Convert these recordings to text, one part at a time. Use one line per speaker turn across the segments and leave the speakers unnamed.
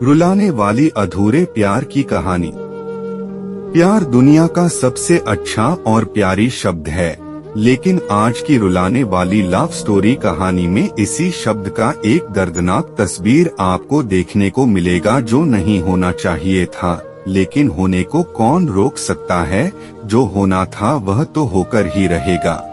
रुलाने वाली अधूरे प्यार की कहानी। प्यार दुनिया का सबसे अच्छा और प्यारी शब्द है, लेकिन आज की रुलाने वाली लव स्टोरी कहानी में इसी शब्द का एक दर्दनाक तस्वीर आपको देखने को मिलेगा, जो नहीं होना चाहिए था, लेकिन होने को कौन रोक सकता है। जो होना था वह तो होकर ही रहेगा।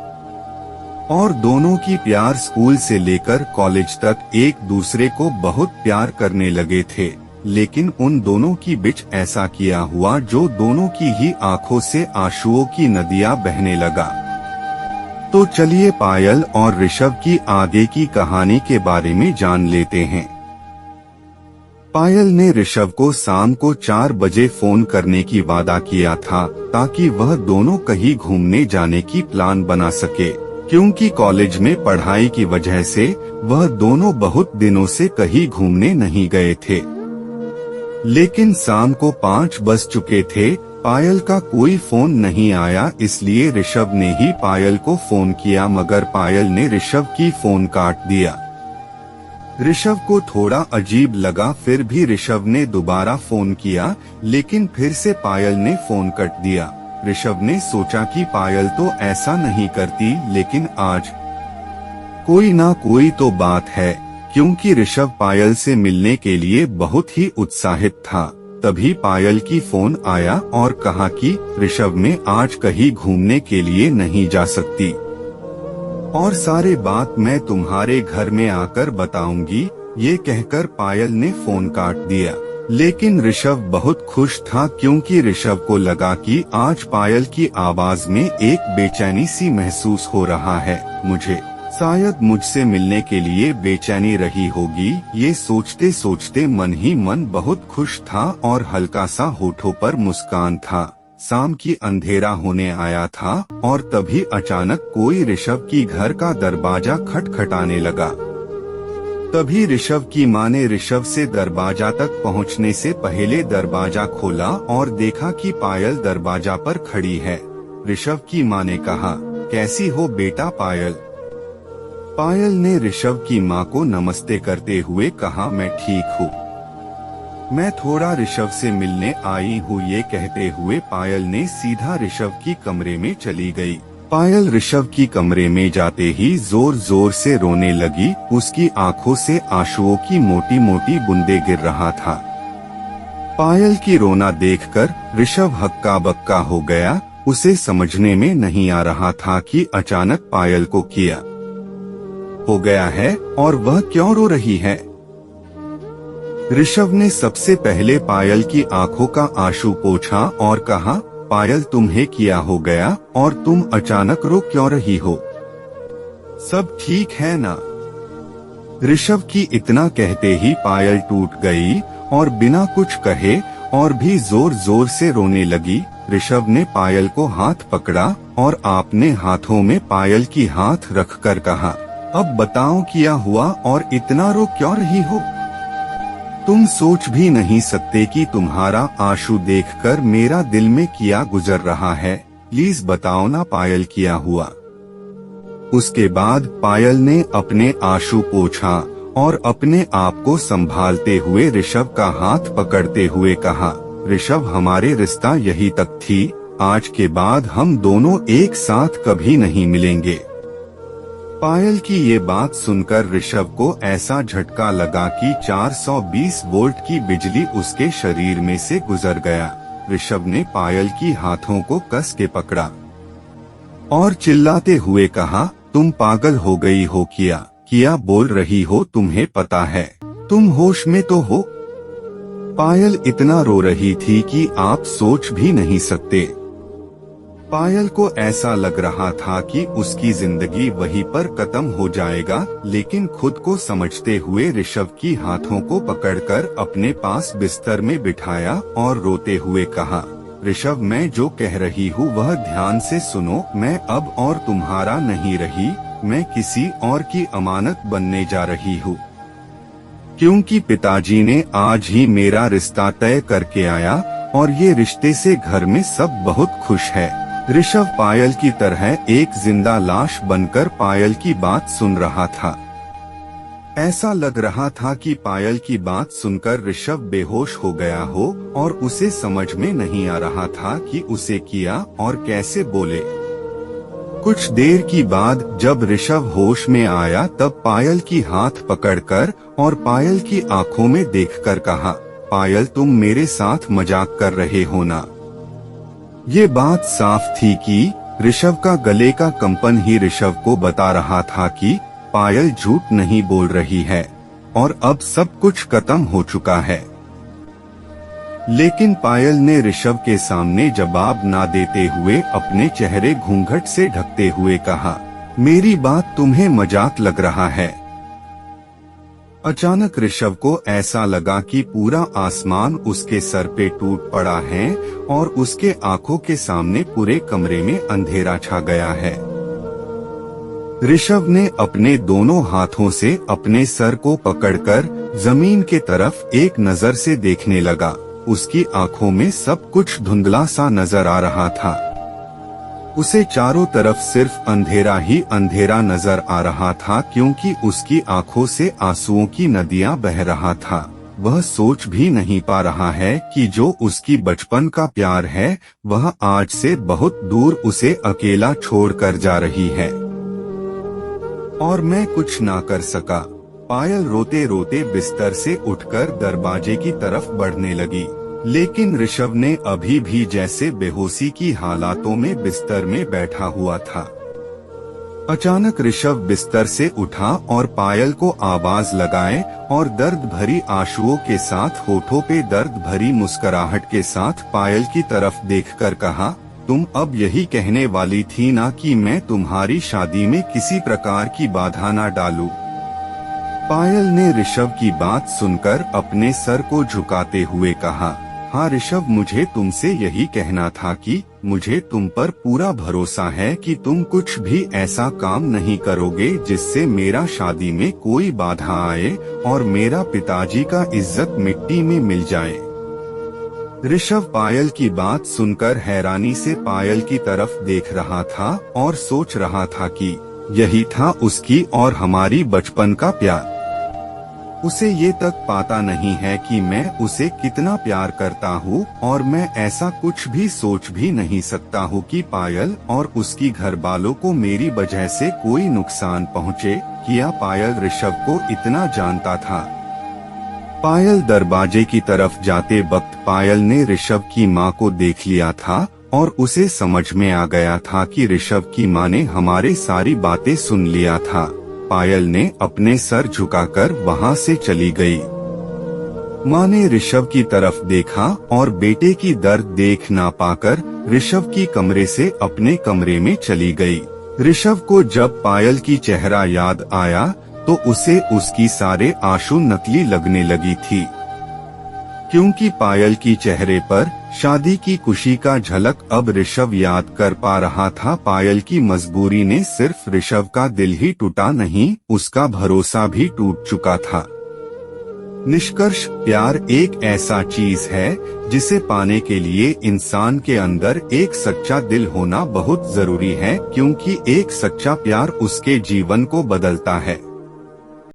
और दोनों की प्यार स्कूल से लेकर कॉलेज तक एक दूसरे को बहुत प्यार करने लगे थे, लेकिन उन दोनों की बीच ऐसा किया हुआ जो दोनों की ही आंखों से आंसुओं की नदियां बहने लगा। तो चलिए पायल और ऋषभ की आगे की कहानी के बारे में जान लेते हैं। पायल ने ऋषभ को शाम को 4 बजे फोन करने की वादा किया था, ताकि वह दोनों कहीं घूमने जाने की प्लान बना सके, क्योंकि कॉलेज में पढ़ाई की वजह से वह दोनों बहुत दिनों से कहीं घूमने नहीं गए थे। लेकिन शाम को 5 बज चुके थे, पायल का कोई फोन नहीं आया, इसलिए ऋषभ ने ही पायल को फोन किया, मगर पायल ने ऋषभ की फोन काट दिया। ऋषभ को थोड़ा अजीब लगा, फिर भी ऋषभ ने दोबारा फोन किया, लेकिन फिर से पायल ने फोन कट दिया। ऋषभ ने सोचा कि पायल तो ऐसा नहीं करती, लेकिन आज कोई ना कोई तो बात है, क्योंकि ऋषभ पायल से मिलने के लिए बहुत ही उत्साहित था। तभी पायल की फोन आया और कहा कि ऋषभ मैं आज कहीं घूमने के लिए नहीं जा सकती, और सारे बात मैं तुम्हारे घर में आकर बताऊंगी। ये कहकर पायल ने फोन काट दिया। लेकिन ऋषभ बहुत खुश था, क्योंकि ऋषभ को लगा कि आज पायल की आवाज में एक बेचैनी सी महसूस हो रहा है। मुझे शायद मुझसे मिलने के लिए बेचैनी रही होगी। ये सोचते सोचते मन ही मन बहुत खुश था और हल्का सा होठों पर मुस्कान था। शाम की अंधेरा होने आया था और तभी अचानक कोई ऋषभ की घर का दरवाजा खटखटाने लगा। तभी ऋषभ की मां ने ऋषभ से दरवाजा तक पहुंचने से पहले दरवाजा खोला और देखा कि पायल दरवाजा पर खड़ी है। ऋषभ की मां ने कहा, कैसी हो बेटा पायल? पायल ने ऋषभ की मां को नमस्ते करते हुए कहा, मैं ठीक हूँ, मैं थोड़ा ऋषभ से मिलने आई हूँ। ये कहते हुए पायल ने सीधा ऋषभ की कमरे में चली गई। पायल ऋषभ की कमरे में जाते ही जोर जोर से रोने लगी। उसकी आंखों से आंसुओं की मोटी मोटी बूंदें गिर रहा था। पायल की रोना देखकर ऋषभ हक्का बक्का हो गया। उसे समझने में नहीं आ रहा था कि अचानक पायल को क्या हो गया है और वह क्यों रो रही है। ऋषभ ने सबसे पहले पायल की आंखों का आंसू पोंछा और कहा, पायल तुम्हें क्या हो गया और तुम अचानक रो क्यों रही हो? सब ठीक है ना? ऋषभ की इतना कहते ही पायल टूट गई और बिना कुछ कहे और भी जोर जोर से रोने लगी। ऋषभ ने पायल को हाथ पकड़ा और आपने हाथों में पायल की हाथ रखकर कहा, अब बताओ क्या हुआ और इतना रो क्यों रही हो? तुम सोच भी नहीं सकते कि तुम्हारा आंसू देखकर मेरा दिल में क्या गुजर रहा है। प्लीज बताओ ना पायल क्या हुआ। उसके बाद पायल ने अपने आंसू पोंछा और अपने आप को संभालते हुए ऋषभ का हाथ पकड़ते हुए कहा, ऋषभ हमारे रिश्ता यही तक थी, आज के बाद हम दोनों एक साथ कभी नहीं मिलेंगे। पायल की ये बात सुनकर ऋषभ को ऐसा झटका लगा कि 420 वोल्ट की बिजली उसके शरीर में से गुजर गया। ऋषभ ने पायल की हाथों को कस के पकड़ा और चिल्लाते हुए कहा, तुम पागल हो गई हो क्या बोल रही हो? तुम्हें पता है तुम होश में तो हो? पायल इतना रो रही थी कि आप सोच भी नहीं सकते। पायल को ऐसा लग रहा था कि उसकी जिंदगी वहीं पर खत्म हो जाएगा, लेकिन खुद को समझते हुए ऋषभ की हाथों को पकड़कर अपने पास बिस्तर में बिठाया और रोते हुए कहा, ऋषभ मैं जो कह रही हूँ वह ध्यान से सुनो। मैं अब और तुम्हारा नहीं रही, मैं किसी और की अमानत बनने जा रही हूँ, क्योंकि पिताजी ने आज ही मेरा रिश्ता तय करके आया और ये रिश्ते से घर में सब बहुत खुश है। ऋषभ पायल की तरह एक जिंदा लाश बनकर पायल की बात सुन रहा था। ऐसा लग रहा था कि पायल की बात सुनकर ऋषभ बेहोश हो गया हो और उसे समझ में नहीं आ रहा था कि उसे किया और कैसे बोले। कुछ देर की बाद जब ऋषभ होश में आया तब पायल की हाथ पकड़कर और पायल की आंखों में देखकर कहा, पायल तुम मेरे साथ मजाक कर रहे हो ना। ये बात साफ थी कि ऋषभ का गले का कंपन ही ऋषभ को बता रहा था कि पायल झूठ नहीं बोल रही है और अब सब कुछ खत्म हो चुका है। लेकिन पायल ने ऋषभ के सामने जवाब ना देते हुए अपने चेहरे घूंघट से ढकते हुए कहा, मेरी बात तुम्हें मजाक लग रहा है। अचानक ऋषभ को ऐसा लगा कि पूरा आसमान उसके सर पे टूट पड़ा है और उसके आंखों के सामने पूरे कमरे में अंधेरा छा गया है। ऋषभ ने अपने दोनों हाथों से अपने सर को पकड़कर जमीन के तरफ एक नजर से देखने लगा। उसकी आंखों में सब कुछ धुंधला सा नजर आ रहा था। उसे चारों तरफ सिर्फ अंधेरा ही अंधेरा नजर आ रहा था क्योंकि उसकी आंखों से आंसुओं की नदियां बह रहा था। वह सोच भी नहीं पा रहा है कि जो उसकी बचपन का प्यार है वह आज से बहुत दूर उसे अकेला छोड़कर जा रही है और मैं कुछ ना कर सका। पायल रोते रोते बिस्तर से उठकर दरवाजे की तरफ बढ़ने लगी, लेकिन ऋषभ ने अभी भी जैसे बेहोशी की हालातों में बिस्तर में बैठा हुआ था। अचानक ऋषभ बिस्तर से उठा और पायल को आवाज लगाए और दर्द भरी आंसुओं के साथ होठों पे दर्द भरी मुस्कुराहट के साथ पायल की तरफ देखकर कहा, तुम अब यही कहने वाली थी ना कि मैं तुम्हारी शादी में किसी प्रकार की बाधा ना डालूं। पायल ने ऋषभ की बात सुनकर अपने सर को झुकाते हुए कहा, हाँ ऋषभ, मुझे तुमसे यही कहना था कि मुझे तुम पर पूरा भरोसा है कि तुम कुछ भी ऐसा काम नहीं करोगे जिससे मेरा शादी में कोई बाधा आए और मेरा पिताजी का इज्जत मिट्टी में मिल जाए। ऋषभ पायल की बात सुनकर हैरानी से पायल की तरफ देख रहा था और सोच रहा था कि यही था उसकी और हमारी बचपन का प्यार। उसे ये तक पता नहीं है कि मैं उसे कितना प्यार करता हूँ और मैं ऐसा कुछ भी सोच भी नहीं सकता हूँ कि पायल और उसकी घर वालों को मेरी वजह से कोई नुकसान पहुँचे। क्या पायल ऋषभ को इतना जानता था? पायल दरवाजे की तरफ जाते वक्त पायल ने ऋषभ की माँ को देख लिया था और उसे समझ में आ गया था कि ऋषभ की माँ ने हमारे सारी बातें सुन लिया था। पायल ने अपने सर झुकाकर वहाँ से चली गई। माँ ने ऋषभ की तरफ देखा और बेटे की दर्द देख ना पाकर ऋषभ की कमरे से अपने कमरे में चली गई। ऋषभ को जब पायल की चेहरा याद आया तो उसे उसकी सारे आंसू नकली लगने लगी थी, क्योंकि पायल की चेहरे पर शादी की खुशी का झलक अब ऋषभ याद कर पा रहा था। पायल की मजबूरी ने सिर्फ ऋषभ का दिल ही टूटा नहीं, उसका भरोसा भी टूट चुका था। निष्कर्ष, प्यार एक ऐसा चीज है जिसे पाने के लिए इंसान के अंदर एक सच्चा दिल होना बहुत जरूरी है, क्योंकि एक सच्चा प्यार उसके जीवन को बदलता है।